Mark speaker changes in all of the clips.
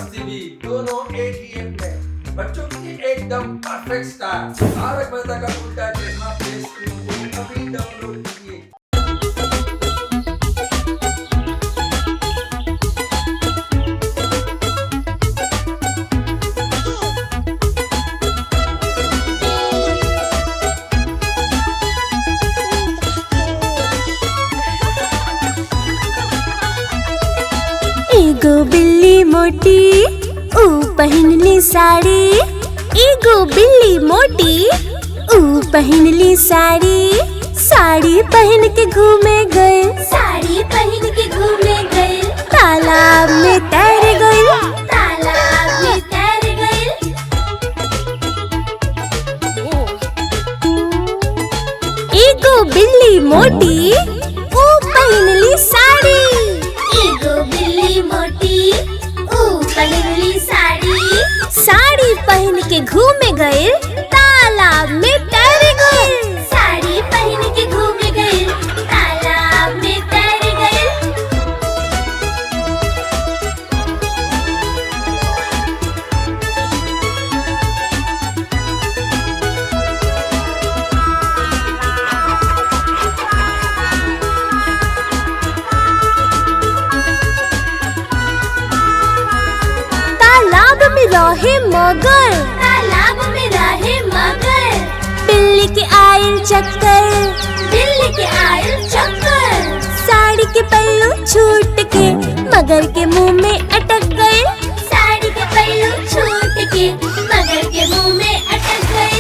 Speaker 1: मस्ती भी, दोनों एक ही ऐप में। बच्चों के लिए एकदम परफेक्ट स्टार। तारक मेहता का उल्टा चश्मा प्ले स्टोर को अभी डाउनलोड कीजिए।
Speaker 2: एगो बिल्ली मोटी ऊ पहनली साड़ी। एगो बिल्ली मोटी ऊ पहनली साड़ी। साड़ी पहन के घूमे गए, साड़ी पहन के घूमे गए। तालाब में तैर गए, तालाब में तैर गए। एगो बिल्ली मोटी ऊ पहनली साड़ी। एगो बिल्ली मोटी ऊ पहनली साड़ी। साड़ी पहन के घूमे गए, तालाब में तैर गए। साड़ी पहन के घूमे गए, तालाब में तैर गए। तालाब में रहे मगर, तालाब में रहे मगर। बिल्ली के आयल चक्कर, बिल्ली के आयल चक्कर। साड़ी के पल्लू छूट के मगर के मुंह में अटक गए। साड़ी के पल्लू छूट के मगर के मुंह में अटक गए।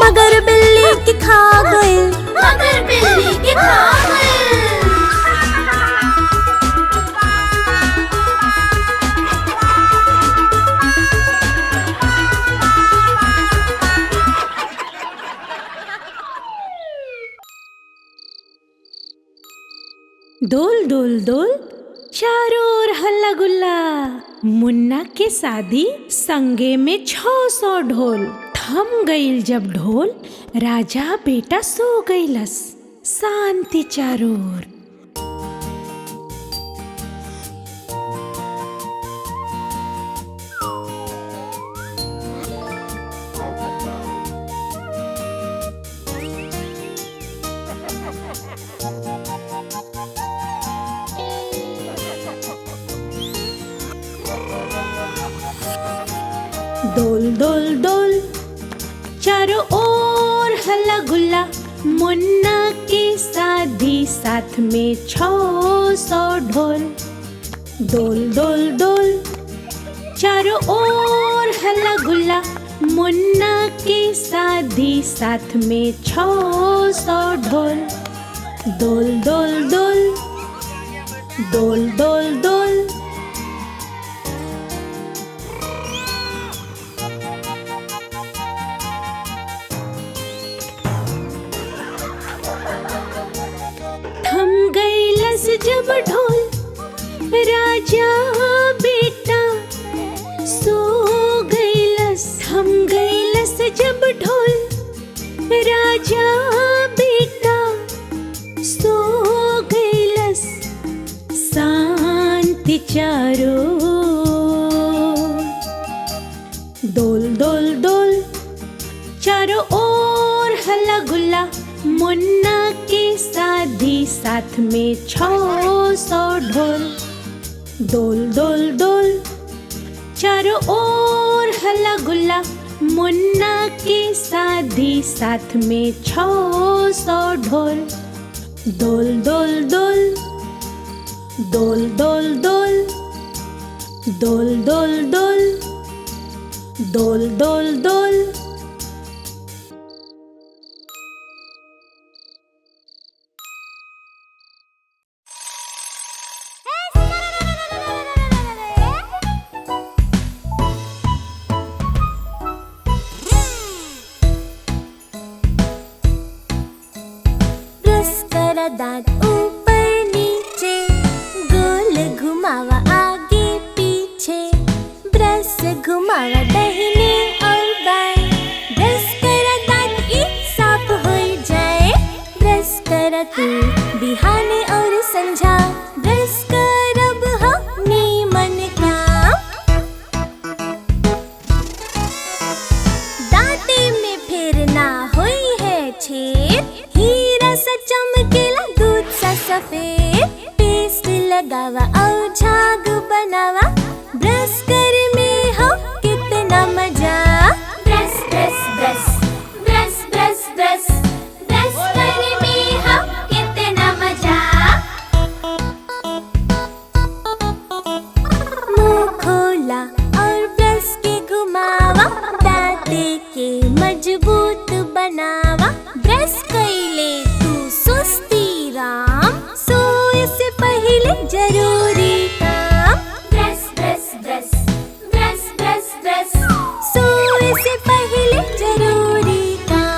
Speaker 2: मगर बिल्ली के खा गए, मगर बिल्ली के खा गए।
Speaker 3: डोल डोल डोल चारों ओर हल्ला गुल्ला। मुन्ना के शादी संगे में 600 ढोल। थम गईल जब ढोल, राजा बेटा सो गईलस। शांति चारों ओर। डोल डोल डोल चारों ओर हल्ला गुल्ला। मुन्ना की शादी साथ में 600 ढोल। डोल डोल डोल चारों ओर हल्ला गुल्ला। मुन्ना की शादी साथ में 600 ढोल। डोल डोल डोल डोल डोल डोल। थम गईलस जब ढोल, राजा बेटा सो गईलस। थम गईलस जब ढोल, राजा बेटा सो गईलस। शांति चारों ओर। डोल डोल डोल चारों ओर हल्ला गुल्ला। मुन्ना की शादी साथ में 600 ढोल। डोल डोल डोल चारों ओर हल्ला गुल्ला। मुन्ना की शादी साथ में 600 ढोल। डोल डोल डोल डोल डोल डोल डोल डोल डोल डोल डोल डोल।
Speaker 2: दांत ऊपर नीचे, गोल घुमावा आगे पीछे। ब्रश घुमावा दाहिने और बाएं। ब्रश करा दांत ई साफ हो जाए। ब्रश करा तू बिहाने और संझा। ब्रश करब हम नीमन काम। मजबूत बनावा। ब्रश कैले तू सुस्ती राम, सोए से पहले जरूरी काम। Brush brush brush brush brush brush, सोए से पहले जरूरी काम।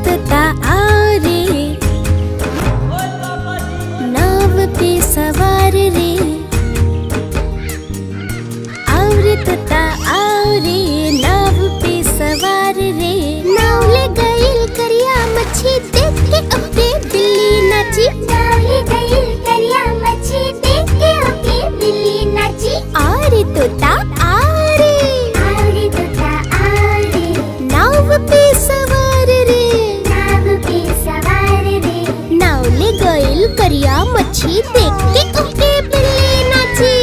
Speaker 2: तोता आरे, नाव पे सवार रे। और तोता आरे, नाव पे सवार रे। नाव ले गईल करिया मच्छी, देख के ओके बिल्ली नाची। नाव ले गईल करिया मच्छी, देख के ओके बिल्ली नाची। और तोता आरे, और तोता आरे, नाव पे सवार रे। गईल करिया मच्छी, देख के ओके बिल्ली नाची।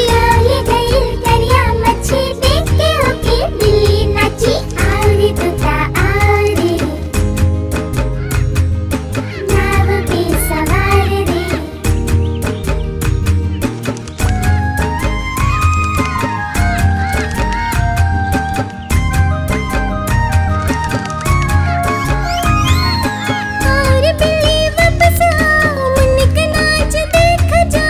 Speaker 2: ले गईल करिया मच्छी, देख के ओके बिल्ली नाची। आरे तोता आरे, नाव पे सवार रे। और बिल्ली वापस आओ, मुन्नी का नाच देख जा।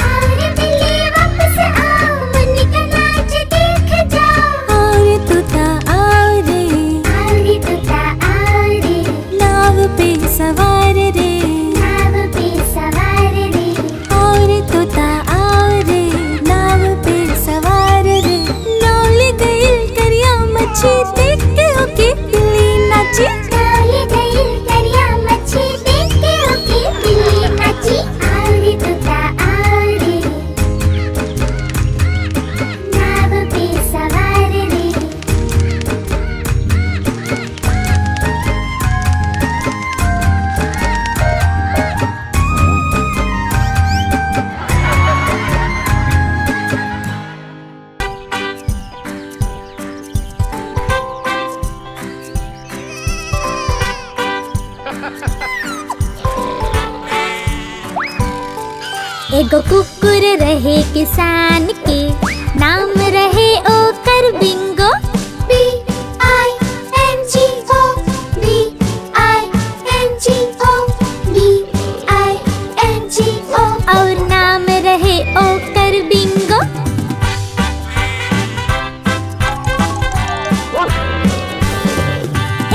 Speaker 2: और बिल्ली वापस आओ, मुन्नी का नाच देख जा। और तोता आरे, और तोता आरे, नाव पे सवार रे। नाव पे सवार रे। और तोता आरे, नाव पे सवार रे। नाव ले गईल करिया मच्छी, देख के ओके बिल्ली नाची। नाव ले गईल करिया मच्छी, देख के ओके बिल्ली नाची। आरे तोता आरे, नाव पे सवार रे। एगो कुकुर रहे किसान के, नाम रहे ओकर बिंगो। B-I-N-G-O, B-I-N-G-O, B-I-N-G-O, और नाम रहे ओकर बिंगो।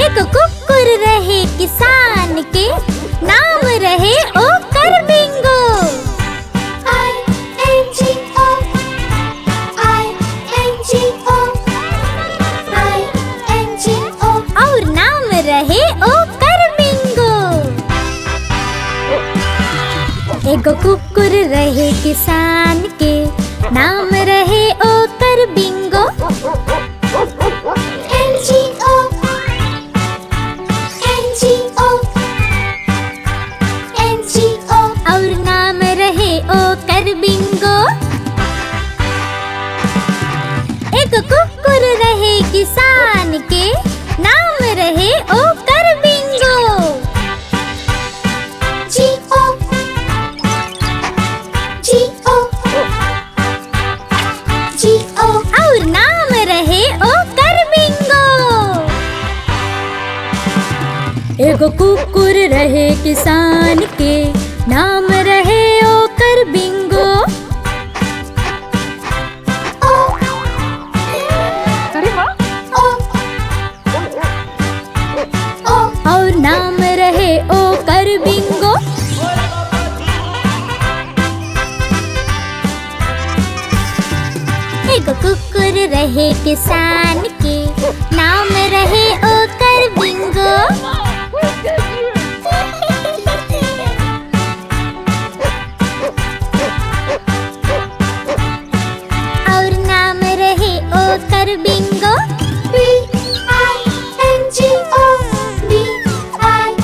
Speaker 2: एगो कुकुर रहे किसान के, नाम रहे ओकर बिंगो। I-N-G-O, I-N-G-O, I-N-G-O, और नाम रहे ओकर बिंगो। एगो कुकुर रहे किसान के, नाम रहे ओकर बिंगो। N-G-O, N-G-O, N-G-O, और नाम रहे ओकर बिंगो। एक कुकुर रहे किसान के, नाम रहे ओकर बिंगो। G-O, G-O, G-O, और नाम रहे ओकर बिंगो। एगो कुकुर रहे किसान के, नाम रहे ओकर बिंगो। और नाम रहे ओकर बिंगो। एगो कुकुर रहे किसान के, नाम रहे ओकर बिंगो। और नाम रहे ओकर बिंगो। B-I-N-G-O, B-I-N-G-O,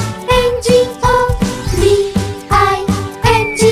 Speaker 2: B-I-N-G-O,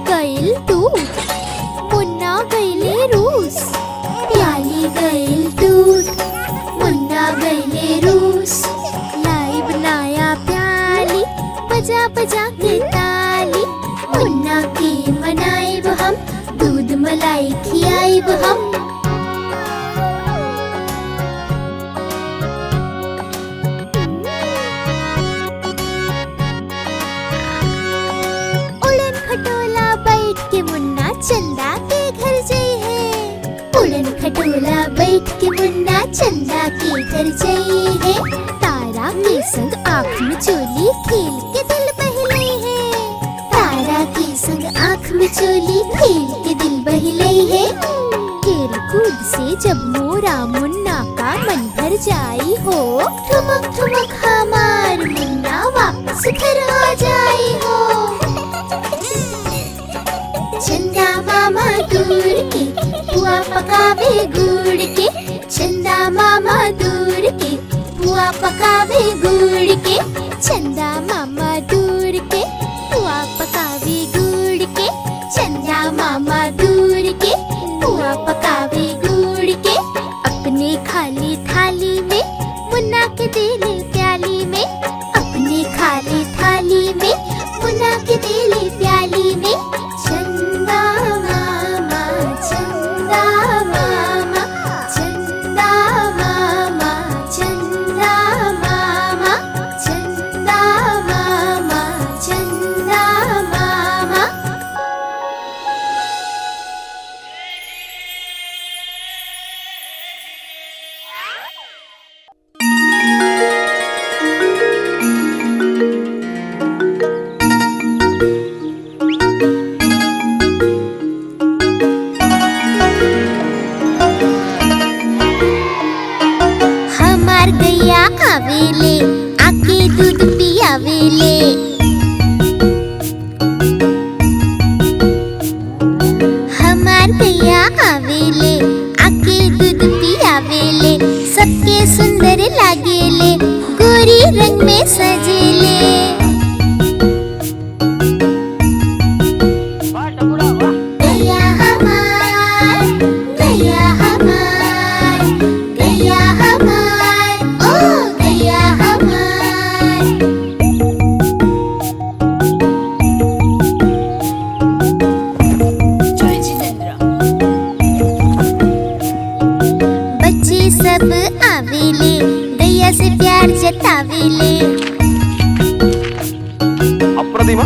Speaker 2: गइल टूट, मुन्ना गइले रूस। प्याली गइल टूट, मुन्ना गइले रूस। लाइब नया प्याली, बजा बजा के ताली। मुन्ना के मनाइब हम, दूध मलाई खियाइब हम। उड़न खटोला बैठ के मुन्ना चंदा के घर जाई है। उड़न खटोला बैठ के मुन्ना चंदा के घर जाई है। तारा के संग आँख में चोली खेल के दिल बहले है। तारा के संग आँख में चोली खेल के दिल बहले है। खेल कूद से जब मोरा मुन्ना का मन भर जाई हो, ठुमक ठुमक हमार मुन्ना वापस घर आ जाई हो। चंदा मामा दूर के पुआ पकावे गुड़ के। चंदा मामा दूर के पुआ पकावे गुड़ के। चंदा मामा दूर के पुआ पकावे गुड़ के। चंदा मामा दूर के पुआ पकावे गुड़ के। अपने खाली थाली में मुन्ना के देले प्याली में। अपने खाली थाली में मुन्ना के देले प्याली में। चंदा मामा, चंदा मामा, चंदा मामा, चंदा मामा, चंदा मामा, चंदा मामा। हमार गैया आवेले, आके दूध पियावेले। हमार गैया आवेले, आके दूध पियावेले। सबके सुंदर लागेले, गोरी रंग में सजेले। गैया हमार, गैया हमार, गैया हमार, ओ गैया हमार। बच्चे सब आवेले, गैया से प्यार जतावेले।
Speaker 4: अप्रतिमा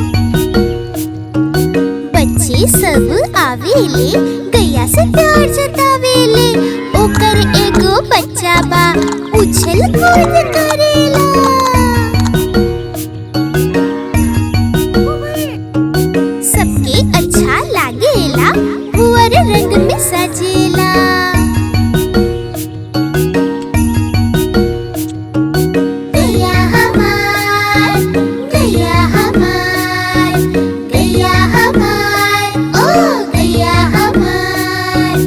Speaker 2: बच्चे सब आवेले, गैया से प्यार जतावेले। ओकर एगो बच्चा बा, उछल कूद करेला। सबके अच्छा लागेला, भुअर रंग में सजेला। गैया हमार, गैया हमार, गैया हमार, ओ गैया हमार।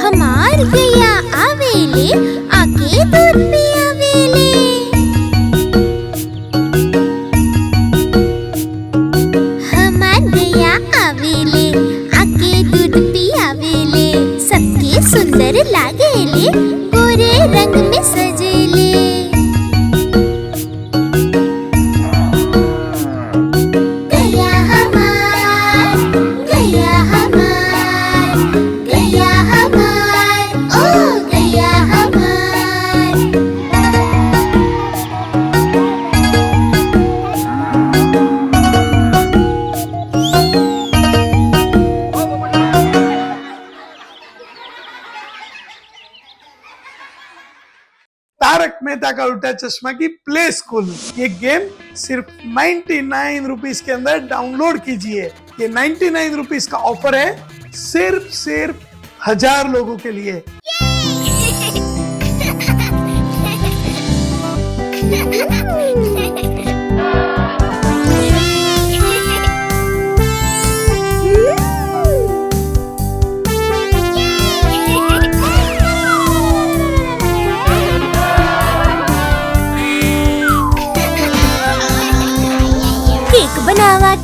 Speaker 2: हमार गैया आवेले, आके दूध पियावेले। हमार गैया आवेले, आके दूध पियावेले। सबके सुंदर लागेले, गोरे रंग में सजेले। गैया हमार, गैया हमार, गैया हमार, ओ गैया हमार।
Speaker 5: तारक मेहता का उल्टा चश्मा की प्ले स्कूल। ये गेम सिर्फ 99 रुपीस के अंदर डाउनलोड कीजिए। ये 99 रुपीस का ऑफर है, सिर्फ 1000 लोगों के लिए।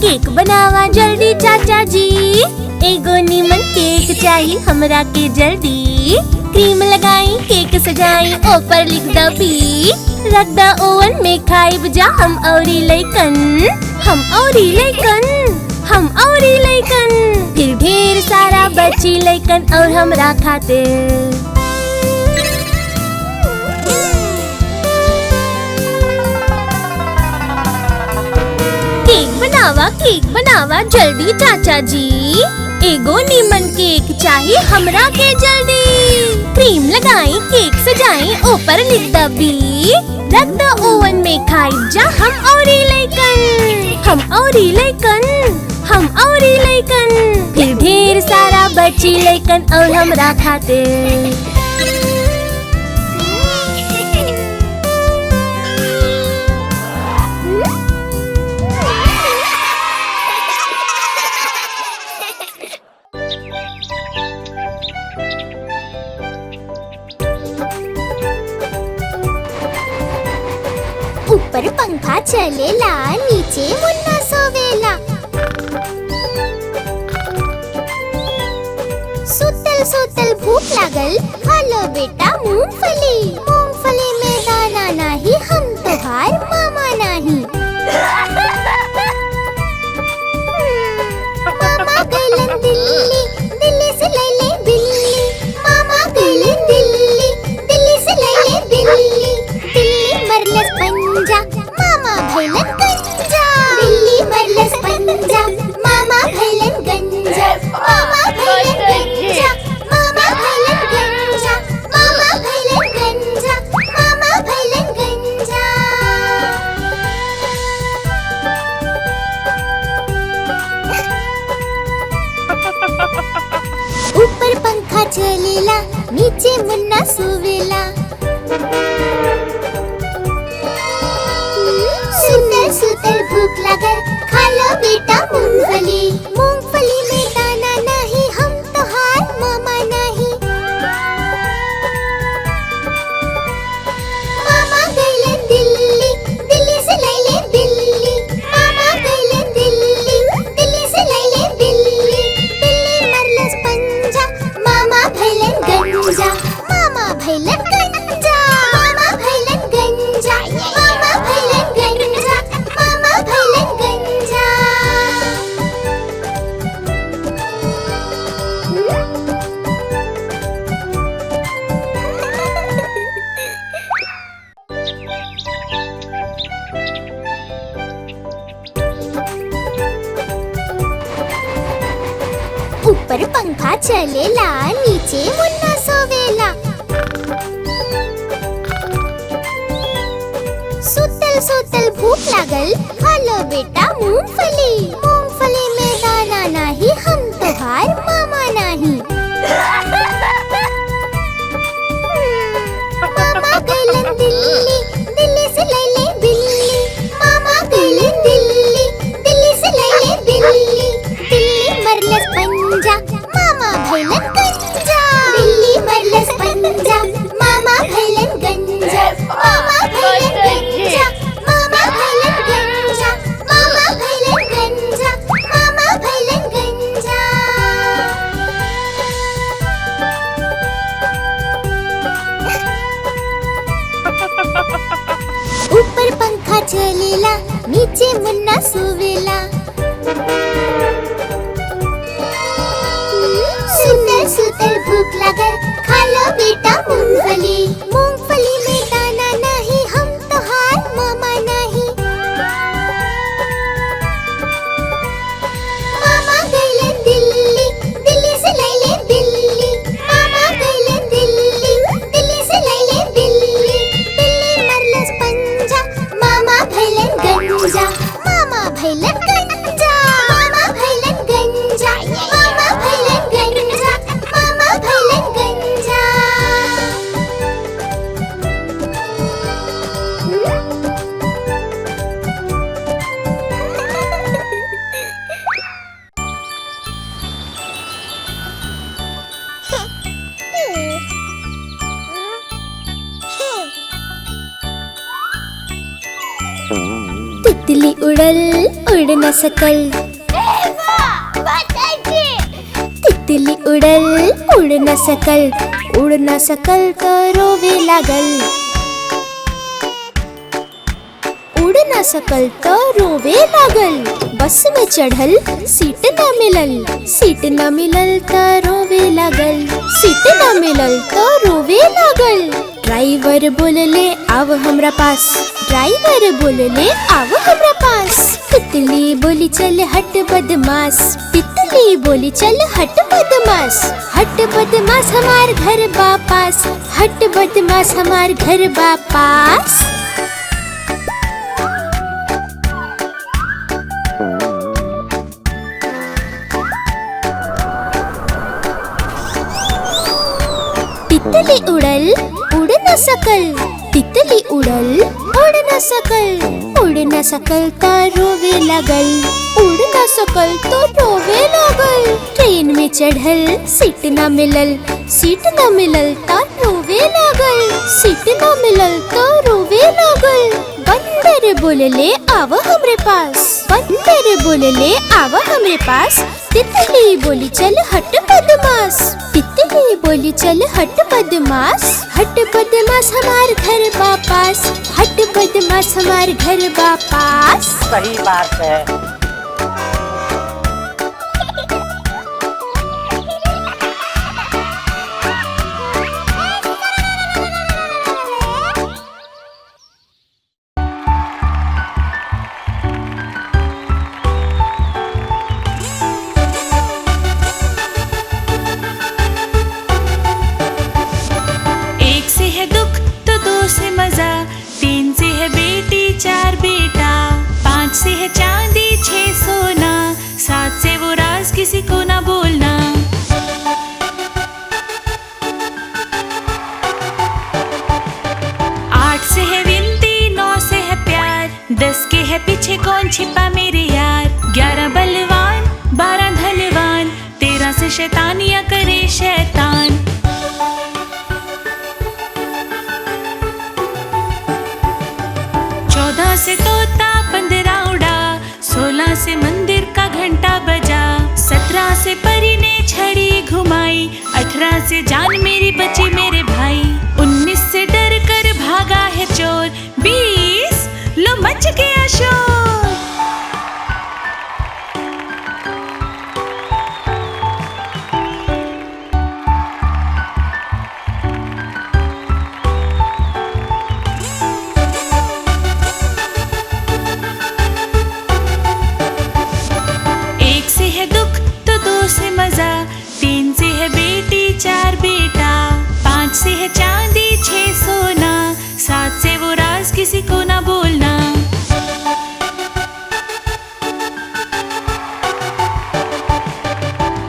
Speaker 2: केक बनावा जल्दी चाचा जी। एगो नीमन केक चाहिए हमरा के जल्दी। क्रीम लगाई केक सजाई ऊपर लिख द पी। रख द ओवन में खाइब जा हम औरी लइकन। हम औरी लइकन, हम औरी लइकन। फिर ढेर सारा बची लइकन और हमरा खातिर। केक बनावा जल्दी चाचा जी। एगो नीमन केक चाहिए हमरा के जल्दी। क्रीम लगाई केक सजाई ऊपर लिख द बी। रख द ओवन में खाई जा हम औरी लइकन। हम औरी लइकन, हम औरी लइकन। फिर ढेर सारा बची लइकन और हमरा खातिर। ऊपर पंखा चलेला नीचे मुन्ना सोवेला। सुतल सुतल भूख लागल खा लो बेटा मूंगफली। मूंगफली में दाना नाही हम तोहार मामा नाही। मामा गइलन दिल्ली, दिल्ली से लैले बिल्ली। मामा गइलन दिल्ली, दिल्ली से लैले बिल्ली। दिल्ली मरलस पंजा मामा भइलन गंजा। दिल्ली मरलस पंजा मामा भइलन गंजा। मामा भइलन गंजा, मामा भइलन गंजा। मामा भइलन गंजा, मामा भइलन गंजा। ऊपर पंखा चलेला नीचे मुन्ना सोवेला। सुतल सुतल भूख लागल खा लो बेटा मूंगफली। मूंगफली में दाना नहीं हम तोहार मामा नहीं। मामा गइलन दिल्ली, दिल्ली से लैले बिल्ली। मामा गइलन दिल्ली, दिल्ली से लैले बिल्ली। बिल्ली मरलस पंजा मामा भइलन गंजा। मामा भइलन गंजा, मामा भइलन गंजा। मामा भइलन गंजा, मामा भइलन गंजा। ऊपर पंखा चलेला नीचे मुन्ना सोवेला। सुतल सुतल भूख लागल खा लो बेटा मूंगफली। मूंगफली में दाना नाही हम तोहार मामा नाही। मामा गइलन दिल्ली, दिल्ली से लैले बिल्ली। मामा गइलन दिल्ली, दिल्ली से लैले बिल्ली। दिल्ली मरलस पंजा मामा भइलन गंजा। दिल्ली मरलस पंजा मामा भइलन गंजा। मामा भइलन गंजा, मामा भइलन गंजा। मामा भइलन गंजा, मामा भइलन गंजा। ऊपर पंखा चलेला नीचे मुन्ना सोवेला। सुतल सुतल भूख लागल खा लो बेटा मूंगफली। मूंगफली में दाना नहीं हम तोहार मामा नहीं। मामा गइलन दिल्ली, दिल्ली से लैले बिल्ली। मामा गइलन दिल्ली, दिल्ली से लैले बिल्ली। बिल्ली मरलस पंजा मामा भइलन गंजा। मामा भइलन गंजा, मामा भइलन गंजा। मामा भइलन गंजा, मामा भइलन गंजा। तितली उड़ल उड़ न सकल, तितली उड़ल उड़ न सकल, उड़ न सकल तो रोवे लागल, उड़ न सकल तो रोवे लागल। बस में चढ़ल सीट न मिलल, सीट न मिलल तो रोवे लागल, सीट न मिलल तो रोवे लागल। ड्राइवर बोलले आव हमरा पास, ड्राइवर बोलले आव हमरा पास। तितली बोली चल हट बदमाश, तितली बोली चल हट बदमाश, हट बदमाश हमार घर वापस, हट बदमाश हमार घर वापस। तितली उड़ल उड़ न सकल, तितली उड़ल उड़ न सकल, उड़ न सकल तो रोवे लागल, उड़ न सकल तो रोवे लागल। ट्रेन में चढ़ल सीट न मिलल, सीट न मिलल तो रोवे लागल, सीट न मिलल तो रोवे लागल। बंदर बोलले आव हमरे पास, बंदर बोलले आव हमरे पास। तितली बोली चल हट बदमाश, तितली बोली चल हट बदमाश, हट बदमाश हमार घर वापस, हट बदमाश हमार घर वापस।
Speaker 4: सही बात है।
Speaker 3: चांदी 6 सोना, 7 से वो राज किसी को ना बोलना। 8 से है विनती, 9 से है प्यार, 10 के है पीछे कौन छिपा मेरे यार। 11 बलवान, 12 धनवान, 13 से शैतानियां करे शैतान। 14 से तोता, 15 उड़ा, 16 से मंदिर का घंटा बजा, 17 से परी ने छड़ी घुमाई, 18 से जान मेरी बची मेरे भाई, 19 से डर कर भागा है चोर, 20 लो मच गया शोर। से है चांदी 6 सोना, 7 से वो राज किसी को ना बोलना।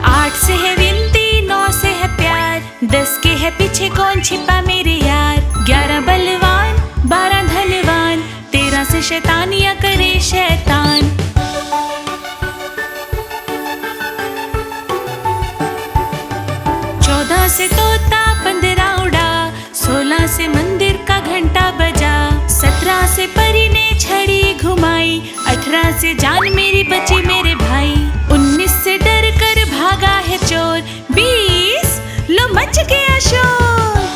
Speaker 3: 8 से है विनती, 9 से है प्यार, 10 के है पीछे कौन छिपा मेरे यार। 11 बलवान, 12 धनवान, 13 से शैतानियां करे शैतान। 14 से तोता, 15 उड़ा, 16 से मंदिर का घंटा बजा, 17 से परी ने छड़ी घुमाई, 18 से जान मेरी बची मेरे भाई, 19 से डर कर भागा है चोर, 20 लो मच गया शोर।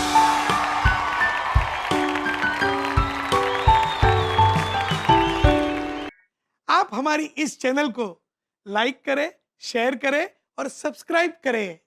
Speaker 5: आप हमारी इस चैनल को लाइक करें, शेयर करें और सब्सक्राइब करें।